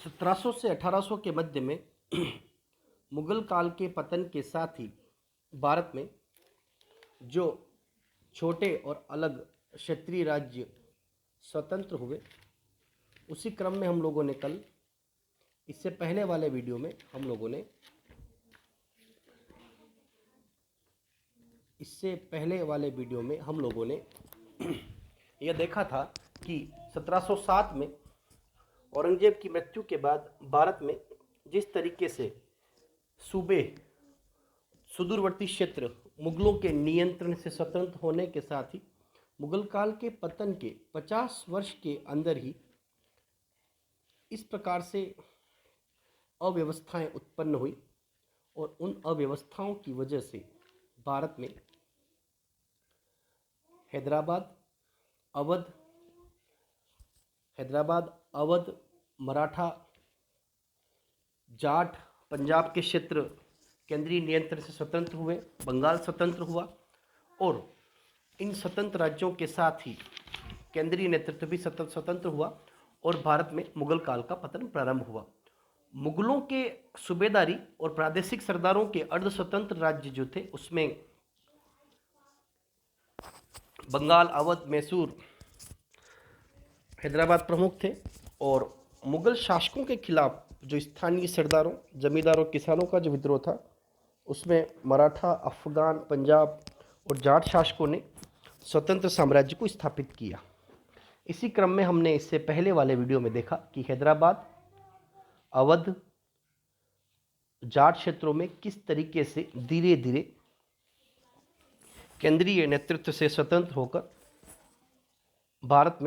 1700 से 1800 के मध्य में मुगल काल के पतन के साथ ही भारत में जो छोटे और अलग क्षेत्रीय राज्य स्वतंत्र हुए, उसी क्रम में हम लोगों ने कल इससे पहले वाले वीडियो में हम लोगों ने यह देखा था कि 1707 में औरंगजेब की मृत्यु के बाद भारत में जिस तरीके से सूबे सुदूरवर्ती क्षेत्र मुगलों के नियंत्रण से स्वतंत्र होने के साथ ही मुगल काल के पतन के 50 वर्ष के अंदर ही इस प्रकार से अव्यवस्थाएं उत्पन्न हुई और उन अव्यवस्थाओं की वजह से भारत में हैदराबाद, अवध, मराठा, जाट, पंजाब के क्षेत्र केंद्रीय नियंत्रण से स्वतंत्र हुए, बंगाल स्वतंत्र हुआ और इन स्वतंत्र राज्यों के साथ ही केंद्रीय नेतृत्व भी स्वतंत्र हुआ और भारत में मुगल काल का पतन प्रारंभ हुआ। मुगलों के सूबेदारी और प्रादेशिक सरदारों के अर्ध स्वतंत्र राज्य जो थे, उसमें बंगाल, अवध, मैसूर, हैदराबाद प्रमुख थे और मुगल शासकों के खिलाफ जो स्थानीय सरदारों, जमींदारों, किसानों का जो विद्रोह था, उसमें मराठा, अफगान, पंजाब और जाट शासकों ने स्वतंत्र साम्राज्य को स्थापित किया। इसी क्रम में हमने इससे पहले वाले वीडियो में देखा कि हैदराबाद, अवध, जाट क्षेत्रों में किस तरीके से धीरे धीरे केंद्रीय नेतृत्व से स्वतंत्र होकर भारत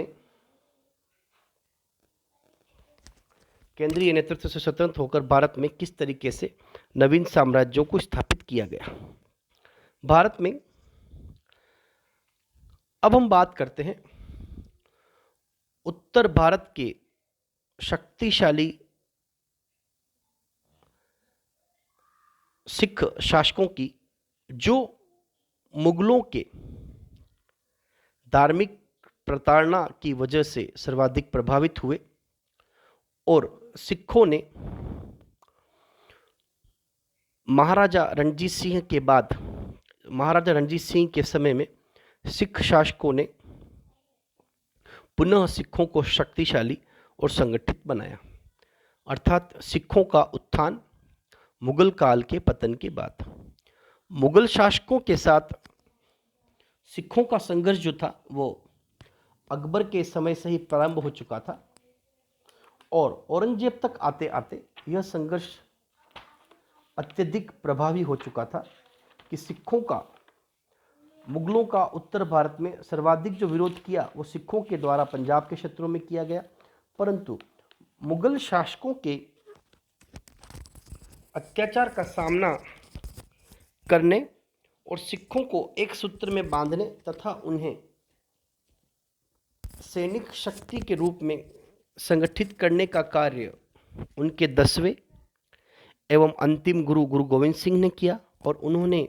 में किस तरीके से नवीन साम्राज्यों को स्थापित किया गया। भारत में अब हम बात करते हैं उत्तर भारत के शक्तिशाली सिख शासकों की, जो मुगलों के धार्मिक प्रताड़ना की वजह से सर्वाधिक प्रभावित हुए और सिखों ने महाराजा रणजीत सिंह के समय में सिख शासकों ने पुनः सिखों को शक्तिशाली और संगठित बनाया, अर्थात सिखों का उत्थान मुगल काल के पतन के बाद। मुगल शासकों के साथ सिखों का संघर्ष जो था वो अकबर के समय से ही प्रारंभ हो चुका था और औरंगजेब तक आते आते यह संघर्ष अत्यधिक प्रभावी हो चुका था कि सिखों का मुगलों का उत्तर भारत में सर्वाधिक जो विरोध किया वो सिखों के द्वारा पंजाब के क्षेत्रों में किया गया, परंतु मुगल शासकों के अत्याचार का सामना करने और सिखों को एक सूत्र में बांधने तथा उन्हें सैनिक शक्ति के रूप में संगठित करने का कार्य उनके 10वें एवं अंतिम गुरु गोविंद सिंह ने किया और उन्होंने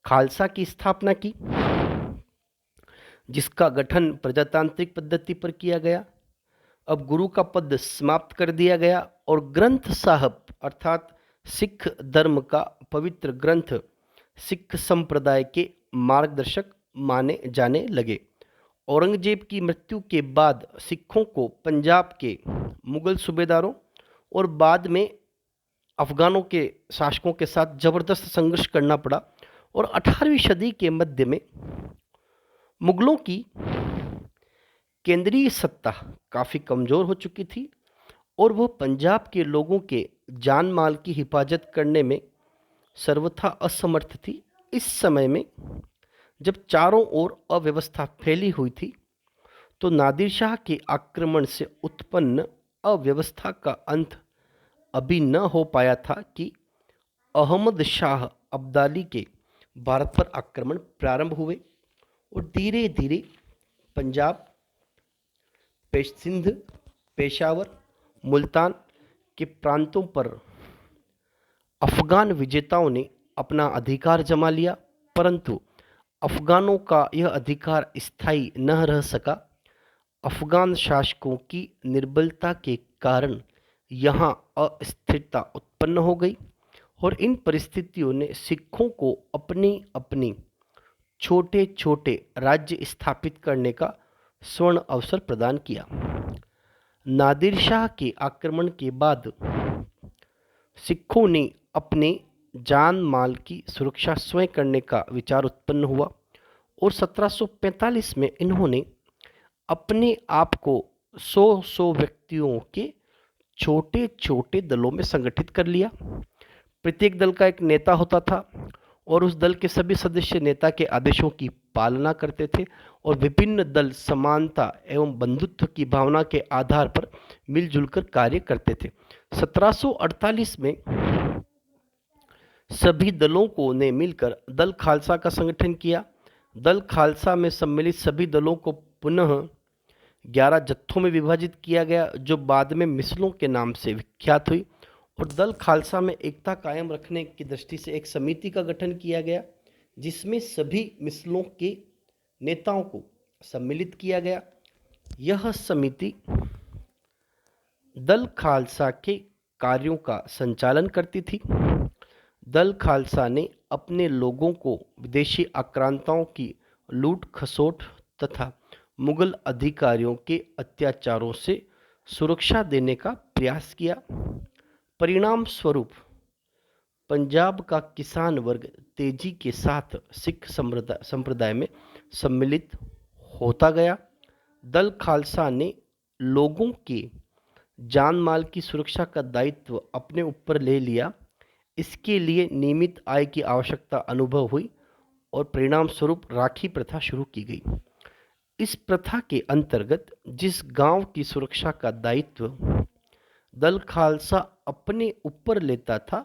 खालसा की स्थापना की, जिसका गठन प्रजातांत्रिक पद्धति पर किया गया। अब गुरु का पद समाप्त कर दिया गया और ग्रंथ साहब अर्थात सिख धर्म का पवित्र ग्रंथ सिख संप्रदाय के मार्गदर्शक माने जाने लगे। औरंगजेब की मृत्यु के बाद सिखों को पंजाब के मुगल सूबेदारों और बाद में अफगानों के शासकों के साथ जबरदस्त संघर्ष करना पड़ा और 18वीं सदी के मध्य में मुगलों की केंद्रीय सत्ता काफ़ी कमज़ोर हो चुकी थी और वह पंजाब के लोगों के जान माल की हिफाजत करने में सर्वथा असमर्थ थी। इस समय में जब चारों ओर अव्यवस्था फैली हुई थी तो नादिर शाह के आक्रमण से उत्पन्न अव्यवस्था का अंत अभी न हो पाया था कि अहमद शाह अब्दाली के भारत पर आक्रमण प्रारंभ हुए और धीरे धीरे पंजाब, सिंध, पेशावर, मुल्तान के प्रांतों पर अफगान विजेताओं ने अपना अधिकार जमा लिया, परंतु अफगानों का यह अधिकार स्थायी न रह सका। अफगान शासकों की निर्बलता के कारण यहाँ अस्थिरता उत्पन्न हो गई और इन परिस्थितियों ने सिखों को अपनी अपनी छोटे छोटे राज्य स्थापित करने का स्वर्ण अवसर प्रदान किया। नादिर शाह के आक्रमण के बाद सिखों ने अपने जान माल की सुरक्षा स्वयं करने का विचार उत्पन्न हुआ और 1745 में इन्होंने अपने आप को 100 व्यक्तियों के छोटे छोटे दलों में संगठित कर लिया। प्रत्येक दल का एक नेता होता था और उस दल के सभी सदस्य नेता के आदेशों की पालना करते थे और विभिन्न दल समानता एवं बंधुत्व की भावना के आधार पर मिलजुल कर कार्य करते थे। 1748 में सभी दलों को ने मिलकर दल खालसा का संगठन किया। दल खालसा में सम्मिलित सभी दलों को पुनः 11 जत्थों में विभाजित किया गया, जो बाद में मिसलों के नाम से विख्यात हुई। और दल खालसा में एकता कायम रखने की दृष्टि से एक समिति का गठन किया गया, जिसमें सभी मिसलों के नेताओं को सम्मिलित किया गया। यह समिति दल खालसा के कार्यों का संचालन करती थी। दल खालसा ने अपने लोगों को विदेशी आक्रांताओं की लूट खसोट तथा मुगल अधिकारियों के अत्याचारों से सुरक्षा देने का प्रयास किया। परिणाम स्वरूप पंजाब का किसान वर्ग तेजी के साथ सिख संप्रदाय में सम्मिलित होता गया। दल खालसा ने लोगों के जान माल की सुरक्षा का दायित्व अपने ऊपर ले लिया। इसके लिए नियमित आय की आवश्यकता अनुभव हुई और परिणाम स्वरूप राखी प्रथा शुरू की गई। इस प्रथा के अंतर्गत जिस गांव की सुरक्षा का दायित्व दल खालसा अपने ऊपर लेता था,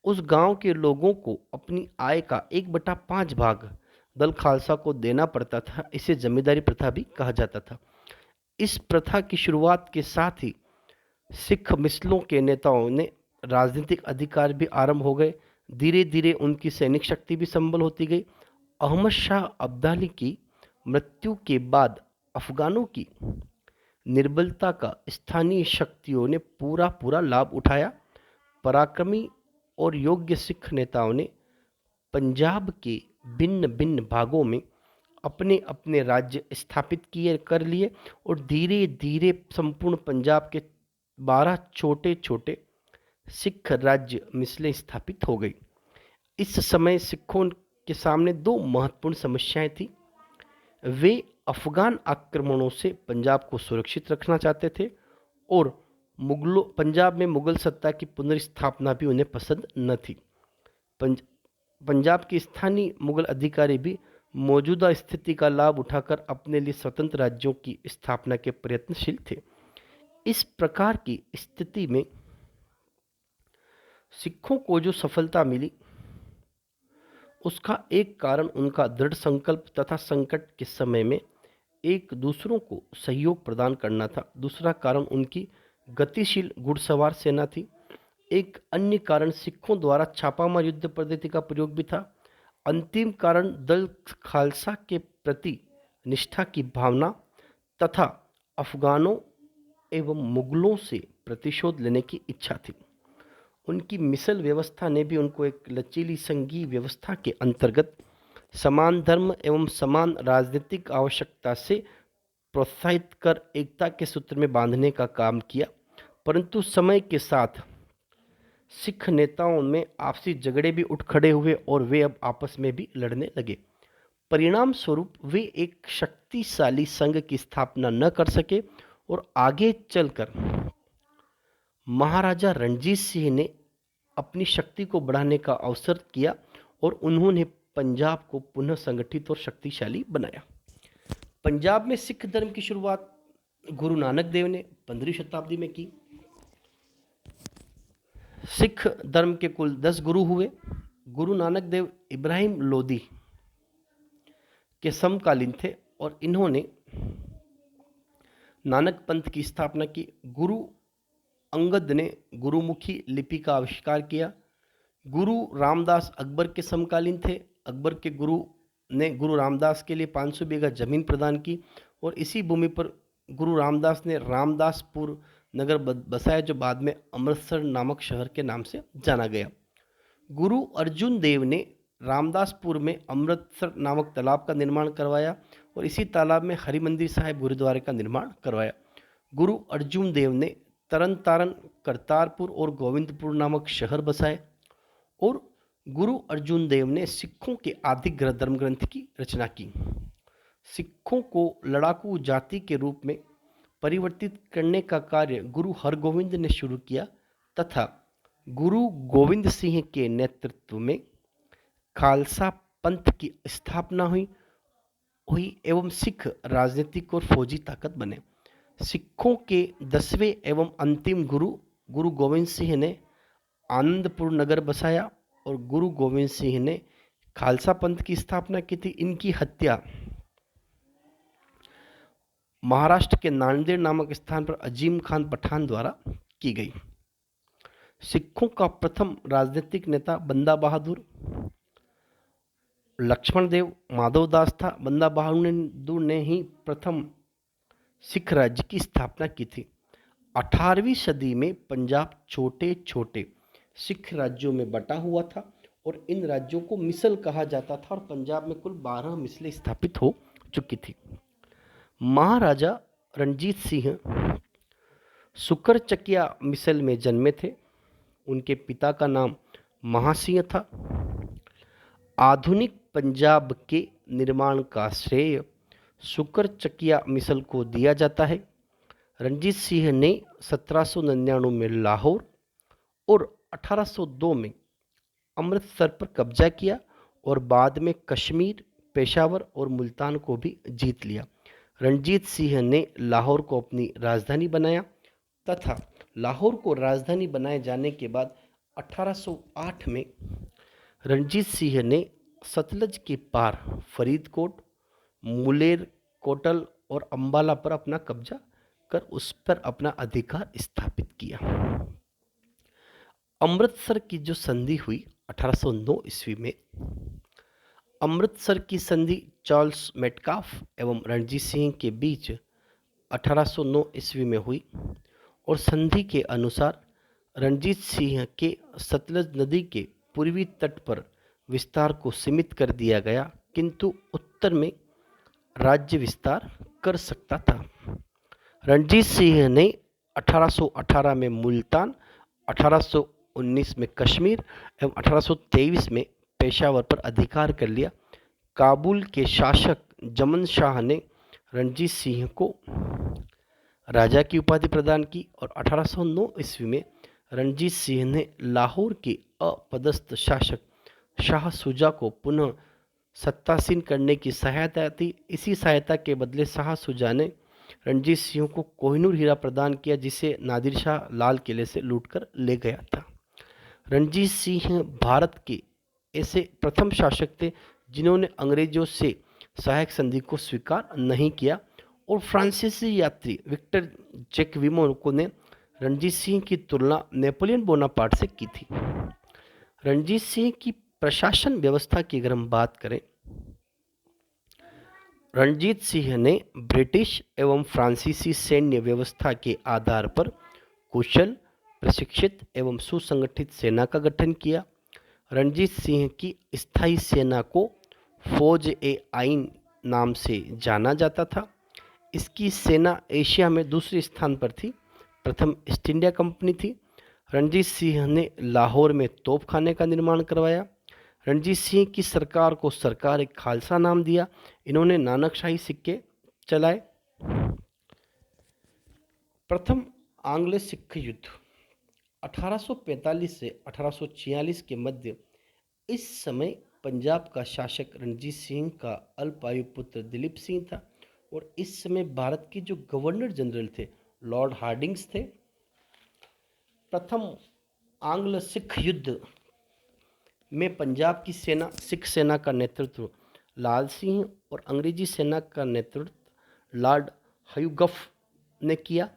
उस गांव के लोगों को अपनी आय का 1/5 भाग दल खालसा को देना पड़ता था। इसे जमींदारी प्रथा भी कहा जाता था। इस प्रथा की शुरुआत के साथ ही सिख मिसलों के नेताओं ने राजनीतिक अधिकार भी आरंभ हो गए। धीरे धीरे उनकी सैनिक शक्ति भी संबल होती गई। अहमद शाह अब्दाली की मृत्यु के बाद अफगानों की निर्बलता का स्थानीय शक्तियों ने पूरा लाभ उठाया। पराक्रमी और योग्य सिख नेताओं ने पंजाब के भिन्न भिन्न भागों में अपने अपने राज्य स्थापित कर लिए और धीरे धीरे संपूर्ण पंजाब के 12 छोटे छोटे सिख राज्य मिसलें स्थापित हो गई। इस समय सिखों के सामने 2 महत्वपूर्ण समस्याएं थी। वे अफगान आक्रमणों से पंजाब को सुरक्षित रखना चाहते थे और पंजाब में मुगल सत्ता की पुनर्स्थापना भी उन्हें पसंद न थी। पंजाब के स्थानीय मुगल अधिकारी भी मौजूदा स्थिति का लाभ उठाकर अपने लिए स्वतंत्र राज्यों की स्थापना के प्रयत्नशील थे। इस प्रकार की स्थिति में सिखों को जो सफलता मिली, उसका एक कारण उनका दृढ़ संकल्प तथा संकट के समय में एक दूसरों को सहयोग प्रदान करना था। दूसरा कारण उनकी गतिशील घुड़सवार सेना थी। एक अन्य कारण सिखों द्वारा छापामार युद्ध पद्धति का प्रयोग भी था। अंतिम कारण दल खालसा के प्रति निष्ठा की भावना तथा अफगानों एवं मुगलों से प्रतिशोध लेने की इच्छा थी। उनकी मिसल व्यवस्था ने भी उनको एक लचीली संघीय व्यवस्था के अंतर्गत समान धर्म एवं समान राजनीतिक आवश्यकता से प्रोत्साहित कर एकता के सूत्र में बांधने का काम किया। परंतु समय के साथ सिख नेताओं में आपसी झगड़े भी उठ खड़े हुए और वे अब आपस में भी लड़ने लगे। परिणाम स्वरूप वे एक शक्तिशाली संघ की स्थापना न कर सके और आगे चलकर महाराजा रणजीत सिंह ने अपनी शक्ति को बढ़ाने का अवसर किया और उन्होंने पंजाब को पुनः संगठित और शक्तिशाली बनाया। पंजाब में सिख धर्म की शुरुआत गुरु नानक देव ने 15वीं शताब्दी में की। सिख धर्म के कुल 10 गुरु हुए। गुरु नानक देव इब्राहिम लोदी के समकालीन थे और इन्होंने नानक पंथ की स्थापना की। गुरु अंगद ने गुरुमुखी लिपि का आविष्कार किया। गुरु रामदास अकबर के समकालीन थे। अकबर के गुरु ने गुरु रामदास के लिए 500 बीघा जमीन प्रदान की और इसी भूमि पर गुरु रामदास ने रामदासपुर नगर बसाया जो बाद में अमृतसर नामक शहर के नाम से जाना गया। गुरु अर्जुन देव ने रामदासपुर में अमृतसर नामक तालाब का निर्माण करवाया और इसी तालाब में हरिमंदिर साहिब गुरुद्वारे का निर्माण करवाया। गुरु अर्जुन देव ने तरन तारण, करतारपुर और गोविंदपुर नामक शहर बसाए और गुरु अर्जुन देव ने सिखों के आदि धर्म ग्रंथ की रचना की। सिखों को लड़ाकू जाति के रूप में परिवर्तित करने का कार्य गुरु हरगोविंद ने शुरू किया तथा गुरु गोविंद सिंह के नेतृत्व में खालसा पंथ की स्थापना हुई एवं सिख राजनीतिक और फौजी ताकत बने। सिखों के 10वें एवं अंतिम गुरु गुरु गोविंद सिंह ने आनंदपुर नगर बसाया और गुरु गोविंद सिंह ने खालसा पंथ की स्थापना की थी। इनकी हत्या महाराष्ट्र के नांदेड़ नामक स्थान पर अजीम खान पठान द्वारा की गई। सिखों का प्रथम राजनीतिक नेता बंदा बहादुर लक्ष्मण देव माधवदास था। बंदा बहादुर ने ही प्रथम सिख राज्य की स्थापना की थी। 18वीं सदी में पंजाब छोटे छोटे सिख राज्यों में बटा हुआ था और इन राज्यों को मिसल कहा जाता था और पंजाब में कुल 12 मिसलें स्थापित हो चुकी थी। महाराजा रणजीत सिंह सुकरचकिया मिसल में जन्मे थे। उनके पिता का नाम महासिंह था। आधुनिक पंजाब के निर्माण का श्रेय सुकरचकिया मिसल को दिया जाता है। रणजीत सिंह ने 1799 में लाहौर और 1802 में अमृतसर पर कब्जा किया और बाद में कश्मीर, पेशावर और मुल्तान को भी जीत लिया। रणजीत सिंह ने लाहौर को अपनी राजधानी बनाया तथा लाहौर को राजधानी बनाए जाने के बाद 1808 में रणजीत सिंह ने सतलज के पार फरीदकोट, मुलेर कोटल और अंबाला पर अपना कब्जा कर उस पर अपना अधिकार स्थापित किया। अमृतसर की जो संधि हुई 1809 ईस्वी में, अमृतसर की संधि चार्ल्स मेटकाफ एवं रणजीत सिंह के बीच 1809 ईस्वी में हुई और संधि के अनुसार रणजीत सिंह के सतलज नदी के पूर्वी तट पर विस्तार को सीमित कर दिया गया, किंतु उत्तर में राज्य विस्तार कर सकता था। रणजीत सिंह ने 1818 में मुल्तान, 1819 में कश्मीर एवं 1823 में पेशावर पर अधिकार कर लिया। काबुल के शासक जमन शाह ने रणजीत सिंह को राजा की उपाधि प्रदान की और 1809 ईस्वी में रणजीत सिंह ने लाहौर के अपदस्थ शासक शाह सुजा को पुनः सत्तासीन करने की सहायता दी। इसी सहायता के बदले शाह सुजा ने रणजीत सिंह को कोहिनूर हीरा प्रदान किया, जिसे नादिर शाह लाल किले से लूटकर ले गया था। रणजीत सिंह भारत के ऐसे प्रथम शासक थे जिन्होंने अंग्रेजों से सहायक संधि को स्वीकार नहीं किया और फ्रांसीसी यात्री विक्टर जैकविमो को ने रणजीत सिंह की तुलना नेपोलियन बोनापार्ट से की थी। रणजीत सिंह की प्रशासन व्यवस्था की अगर हम बात करें, रणजीत सिंह ने ब्रिटिश एवं फ्रांसीसी सैन्य व्यवस्था के आधार पर कुशल, प्रशिक्षित एवं सुसंगठित सेना का गठन किया। रणजीत सिंह की स्थायी सेना को फौज ए आइन नाम से जाना जाता था। इसकी सेना एशिया में दूसरे स्थान पर थी। प्रथम ईस्ट इंडिया कंपनी थी। रणजीत सिंह ने लाहौर में तोपखाने का निर्माण करवाया। रणजीत सिंह की सरकार को सरकार एक खालसा नाम दिया। इन्होंने नानकशाही सिक्के चलाए। प्रथम आंग्ल सिख युद्ध 1845 से 1846 के मध्य, इस समय पंजाब का शासक रणजीत सिंह का अल्पायु पुत्र दिलीप सिंह था और इस समय भारत के जो गवर्नर जनरल थे लॉर्ड हार्डिंग्स थे। प्रथम आंग्ल सिख युद्ध में पंजाब की सेना, सिख सेना का नेतृत्व लाल सिंह और अंग्रेजी सेना का नेतृत्व लॉर्ड ह्यूगफ ने किया।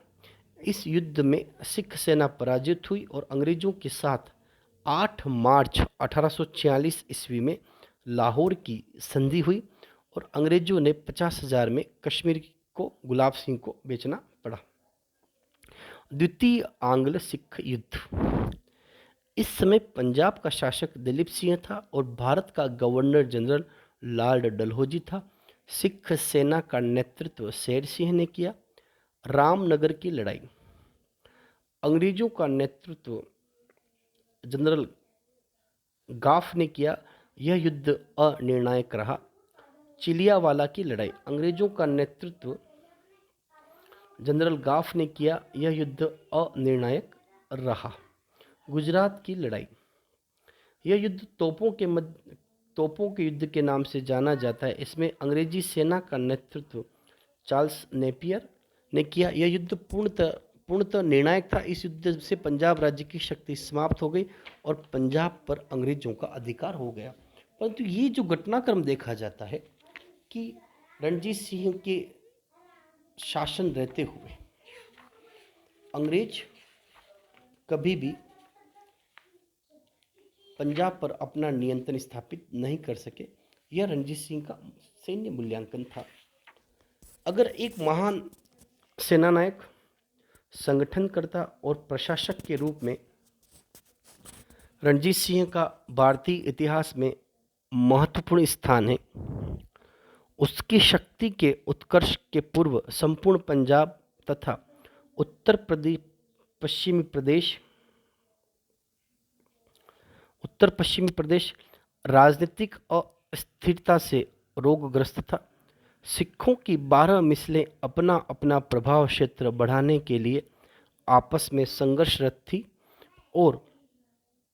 इस युद्ध में सिख सेना पराजित हुई और अंग्रेजों के साथ 8 मार्च 1846 ईस्वी में लाहौर की संधि हुई और अंग्रेजों ने 50,000 में कश्मीर को गुलाब सिंह को बेचना पड़ा। द्वितीय आंग्ल सिख युद्ध। इस समय पंजाब का शासक दलीप सिंह था और भारत का गवर्नर जनरल लॉर्ड डलहौजी था। सिख सेना का नेतृत्व शेर सिंह ने किया। रामनगर की लड़ाई। अंग्रेजों का नेतृत्व जनरल गाफ ने किया। यह युद्ध अनिर्णायक रहा। चिलियावाला की लड़ाई। अंग्रेजों का नेतृत्व जनरल गाफ ने किया। यह युद्ध अनिर्णायक रहा। गुजरात की लड़ाई। यह युद्ध तोपों के युद्ध के नाम से जाना जाता है। इसमें अंग्रेजी सेना का नेतृत्व चार्ल्स नेपियर ने किया। यह युद्ध पूर्णतः निर्णायक था। इस युद्ध से पंजाब राज्य की शक्ति समाप्त हो गई और पंजाब पर अंग्रेजों का अधिकार हो गया। परंतु ये जो घटनाक्रम देखा जाता है कि रणजीत सिंह के शासन रहते हुए अंग्रेज कभी भी पंजाब पर अपना नियंत्रण स्थापित नहीं कर सके। यह रणजीत सिंह का सैन्य मूल्यांकन था। अगर एक महान सेनानायक, संगठनकर्ता और प्रशासक के रूप में रणजीत सिंह का भारतीय इतिहास में महत्वपूर्ण स्थान है। उसकी शक्ति के उत्कर्ष के पूर्व संपूर्ण पंजाब तथा उत्तर पश्चिमी प्रदेश राजनीतिक अस्थिरता से रोगग्रस्त था। सिखों की 12 मिसलें अपना अपना प्रभाव क्षेत्र बढ़ाने के लिए आपस में संघर्षरत थी और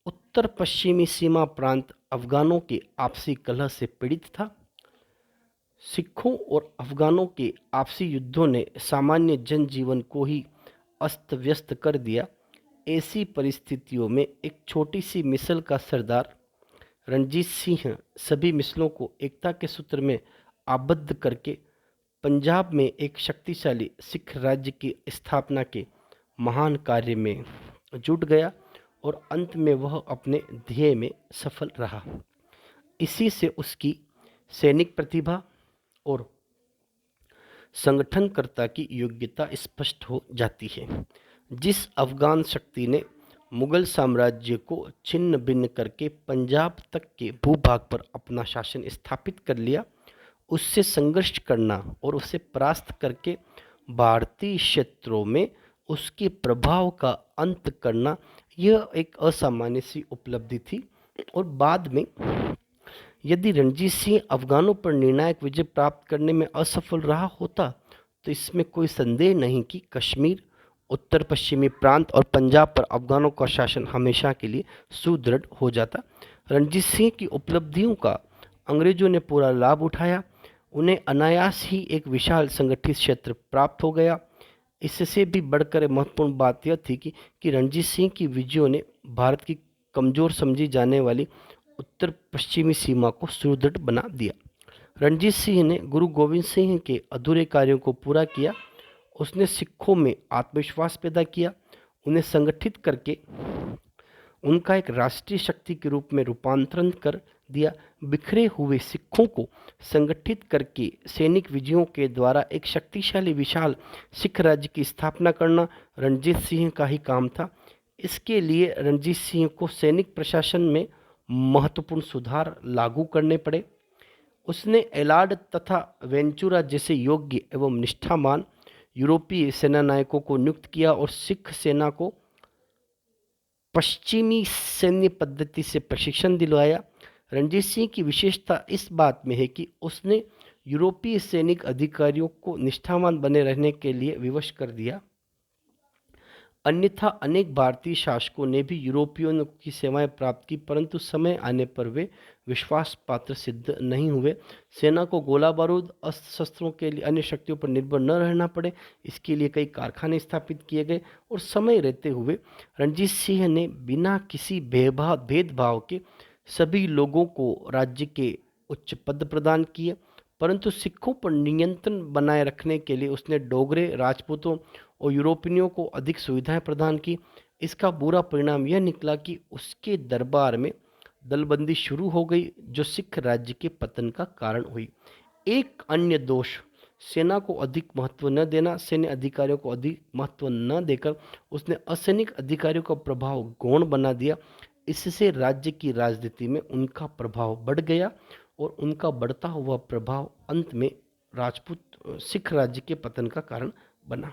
उत्तर पश्चिमी सीमा प्रांत अफगानों के आपसी कलह से पीड़ित था। सिखों और अफगानों के आपसी युद्धों ने सामान्य जनजीवन को ही अस्त व्यस्त कर दिया। ऐसी परिस्थितियों में एक छोटी सी मिसल का सरदार रणजीत सिंह सभी मिसलों को एकता के सूत्र में आबद्ध करके पंजाब में एक शक्तिशाली सिख राज्य की स्थापना के महान कार्य में जुट गया और अंत में वह अपने ध्येय में सफल रहा। इसी से उसकी सैनिक प्रतिभा और संगठनकर्ता की योग्यता स्पष्ट हो जाती है। जिस अफगान शक्ति ने मुगल साम्राज्य को छिन्न भिन्न करके पंजाब तक के भूभाग पर अपना शासन स्थापित कर लिया, उससे संघर्ष करना और उसे परास्त करके भारतीय क्षेत्रों में उसके प्रभाव का अंत करना, यह एक असामान्य सी उपलब्धि थी। और बाद में यदि रणजीत सिंह अफगानों पर निर्णायक विजय प्राप्त करने में असफल रहा होता तो इसमें कोई संदेह नहीं कि कश्मीर, उत्तर पश्चिमी प्रांत और पंजाब पर अफगानों का शासन हमेशा के लिए सुदृढ़ हो जाता। रणजीत सिंह की उपलब्धियों का अंग्रेजों ने पूरा लाभ उठाया। उन्हें अनायास ही एक विशाल संगठित क्षेत्र प्राप्त हो गया। इससे भी बढ़कर महत्वपूर्ण बात यह थी कि रणजीत सिंह की विजयों ने भारत की कमजोर समझी जाने वाली उत्तर पश्चिमी सीमा को सुदृढ़ बना दिया। रणजीत सिंह ने गुरु गोविंद सिंह के अधूरे कार्यों को पूरा किया। उसने सिखों में आत्मविश्वास पैदा किया, उन्हें संगठित करके उनका एक राष्ट्रीय शक्ति के रूप में रूपांतरण कर दिया। बिखरे हुए सिखों को संगठित करके सैनिक विजयों के द्वारा एक शक्तिशाली विशाल सिख राज्य की स्थापना करना रणजीत सिंह का ही काम था। इसके लिए रणजीत सिंह को सैनिक प्रशासन में महत्वपूर्ण सुधार लागू करने पड़े। उसने एलार्ड तथा वेंचुरा जैसे योग्य एवं निष्ठावान यूरोपीय सेनानायकों को नियुक्त किया और सिख सेना को पश्चिमी सैन्य पद्धति से प्रशिक्षण दिलवाया। रणजीत सिंह की विशेषता इस बात में है कि उसने यूरोपीय सैनिक अधिकारियों को निष्ठावान बने रहने के लिए विवश कर दिया। अन्यथा अनेक भारतीय शासकों ने भी यूरोपियों की सेवाएं प्राप्त की, परंतु समय आने पर वे विश्वास पात्र सिद्ध नहीं हुए। सेना को गोला बारूद, अस्त्र शस्त्रों के लिए अन्य शक्तियों पर निर्भर न रहना पड़े, इसके लिए कई कारखाने स्थापित किए गए और समय रहते हुए रणजीत सिंह ने बिना किसी भेदभाव के सभी लोगों को राज्य के उच्च पद प्रदान किए। परंतु सिखों पर नियंत्रण बनाए रखने के लिए उसने डोगरे, राजपूतों और यूरोपियों को अधिक सुविधाएं प्रदान की। इसका बुरा परिणाम यह निकला कि उसके दरबार में दलबंदी शुरू हो गई, जो सिख राज्य के पतन का कारण हुई। एक अन्य दोष सेना को अधिक महत्व न देना, सैन्य अधिकारियों को अधिक महत्व न देकर उसने असैनिक अधिकारियों का प्रभाव गौण बना दिया। इससे राज्य की राजनीति में उनका प्रभाव बढ़ गया और उनका बढ़ता हुआ प्रभाव अंत में राजपूत सिख राज्य के पतन का कारण बना।